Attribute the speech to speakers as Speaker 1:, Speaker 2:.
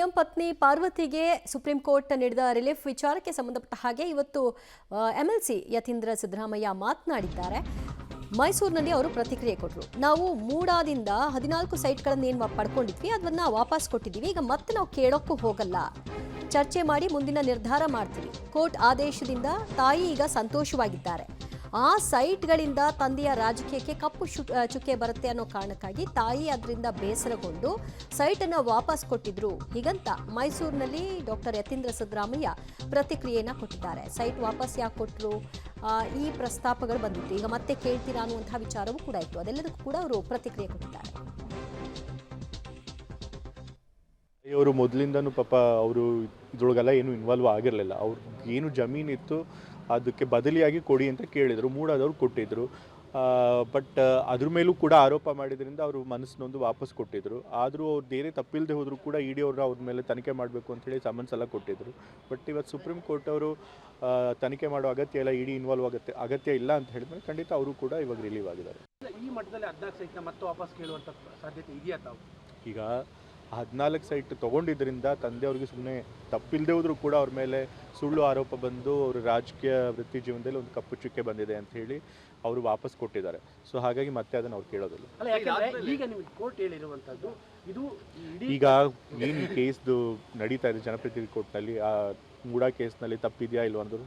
Speaker 1: CM ಪತ್ನಿ ಪಾರ್ವತಿಗೆ supreme court ನೀಡಿದ ರಿಲೀಫ್ ವಿಚಾರಕ್ಕೆ ಸಂಬಂಧಪಟ್ಟ ಹಾಗೆ ಇವತ್ತು ಎಂಎಲ್ಸಿ ಯತೀಂದ್ರ ಸಿದ್ದರಾಮಯ್ಯ ಮಾತನಾಡಿದ್ದಾರೆ. ಮೈಸೂರಿನಲ್ಲಿ ಅವರು ಪ್ರತಿಕ್ರಿಯೆ ಕೊಟ್ಟರು. ನಾವು ಮೂಡಾದಿಂದ 14 ಸೈಟ್ಗಳನ್ನು ಏನು ಪಡ್ಕೊಂಡಿದ್ವಿ ಅದನ್ನ ವಾಪಸ್ ಕೊಟ್ಟಿದ್ದೀವಿ. ಈಗ ಮತ್ತೆ ನಾವು ಕೇಳೋಕ್ಕೂ ಹೋಗಲ್ಲ, ಚರ್ಚೆ ಮಾಡಿ ಮುಂದಿನ ನಿರ್ಧಾರ ಮಾಡ್ತೀವಿ. ಕೋರ್ಟ್ ಆದೇಶದಿಂದ ತಾಯಿ ಈಗ ಸಂತೋಷವಾಗಿದ್ದಾರೆ. ಆ ಸೈಟ್ಗಳಿಂದ ತಂದೆಯ ರಾಜಕೀಯಕ್ಕೆ ಕಪ್ಪು ಚುಕ್ಕೆ ಬರುತ್ತೆ ಅನ್ನೋ ಕಾರಣಕ್ಕಾಗಿ ತಾಯಿ ಅದರಿಂದ ಬೇಸರಗೊಂಡು ಸೈಟನ್ನು ವಾಪಸ್ ಕೊಟ್ಟಿದ್ರು. ಹೀಗಂತ ಮೈಸೂರಿನಲ್ಲಿ ಡಾಕ್ಟರ್ ಯತೀಂದ್ರ ಸಿದ್ದರಾಮಯ್ಯ ಪ್ರತಿಕ್ರಿಯೆಯನ್ನು ಕೊಟ್ಟಿದ್ದಾರೆ. ಸೈಟ್ ವಾಪಸ್ ಯಾಕೆ ಕೊಟ್ಟರು, ಈ ಪ್ರಸ್ತಾಪಗಳು ಬಂದಿತ್ತು. ಈಗ ಮತ್ತೆ ಕೇಳ್ತೀರಾ ಅನ್ನುವಂತಹ ವಿಚಾರವೂ ಕೂಡ ಇತ್ತು. ಅದೆಲ್ಲದಕ್ಕೂ ಕೂಡ ಅವರು ಪ್ರತಿಕ್ರಿಯೆ ಕೊಟ್ಟಿದ್ದಾರೆ.
Speaker 2: ಅವರು ಮೊದಲಿಂದನೂ ಪಾಪ ಅವರು ಇದ್ರೊಳಗೆಲ್ಲ ಏನು ಇನ್ವಾಲ್ವ್ ಆಗಿರಲಿಲ್ಲ. ಅವ್ರಿಗೆ ಏನು ಜಮೀನಿತ್ತು ಅದಕ್ಕೆ ಬದಲಿಯಾಗಿ ಕೊಡಿ ಅಂತ ಕೇಳಿದರು. ಮೂಡಾದವ್ರು ಕೊಟ್ಟಿದ್ದರು. ಬಟ್ ಅದ್ರ ಮೇಲೂ ಕೂಡ ಆರೋಪ ಮಾಡಿದ್ರಿಂದ ಅವರು ಮನಸ್ಸಿನೊಂದು ವಾಪಸ್ ಕೊಟ್ಟಿದ್ದರು. ಆದರೂ ಅವ್ರು ಬೇರೆ ತಪ್ಪಿಲ್ಲದೆ ಹೋದರೂ ಕೂಡ ಇಡಿ ಅವರು ಅವ್ರ ಮೇಲೆ ತನಿಖೆ ಮಾಡಬೇಕು ಅಂತೇಳಿ ಸಮನ್ಸ್ ಎಲ್ಲ ಕೊಟ್ಟಿದ್ದರು. ಬಟ್ ಇವತ್ತು ಸುಪ್ರೀಂ ಕೋರ್ಟ್ ಅವರು ತನಿಖೆ ಮಾಡೋ ಅಗತ್ಯ ಇಲ್ಲ, ಇಡಿ ಇನ್ವಾಲ್ವ್ ಅಗತ್ಯ ಇಲ್ಲ ಅಂತ ಹೇಳಿದ್ಮೇಲೆ ಖಂಡಿತ ಅವರು ಕೂಡ ಇವಾಗ ರಿಲೀವ್ ಆಗಿದ್ದಾರೆ.
Speaker 3: ಈ ಮಟ್ಟದಲ್ಲಿ 14 ಸೈಟ್ನ ಮತ್ತೆ ವಾಪಸ್ ಕೇಳುವಂಥ ಸಾಧ್ಯತೆ ಇದೆಯಾ ತಾವು?
Speaker 2: ಈಗ 14 ಸೈಟ್ ತೊಗೊಂಡಿದ್ದರಿಂದ ತಂದೆಯವ್ರಿಗೆ ಸುಮ್ಮನೆ ತಪ್ಪಿಲ್ಲದೆ ಹೋದರೂ ಕೂಡ ಅವ್ರ ಮೇಲೆ ಸುಳ್ಳು ಆರೋಪ ಬಂದು ಅವರು ರಾಜಕೀಯ ವೃತ್ತಿ ಜೀವನದಲ್ಲಿ ಒಂದು ಕಪ್ಪು ಚುಕ್ಕೆ ಬಂದಿದೆ ಅಂತ ಹೇಳಿ ಅವರು ವಾಪಸ್ ಕೊಟ್ಟಿದ್ದಾರೆ. ಸೊ ಹಾಗಾಗಿ ಮತ್ತೆ ಅದನ್ನು ಅವ್ರು ಕೇಳೋದಿಲ್ಲ.
Speaker 3: ಈಗ ನಿಮಗೆ ಕೋರ್ಟ್ ಹೇಳಿರುವಂಥದ್ದು ಇದು
Speaker 2: ಈಗ ಏನು ಕೇಸ್ದು ನಡೀತಾ ಇದೆ ಜನಪ್ರತಿನಿಧಿ ಕೋರ್ಟ್ನಲ್ಲಿ, ಆ ಮೂಡಾ ಕೇಸ್ನಲ್ಲಿ ತಪ್ಪಿದೆಯಾ ಇಲ್ವ ಅಂದರು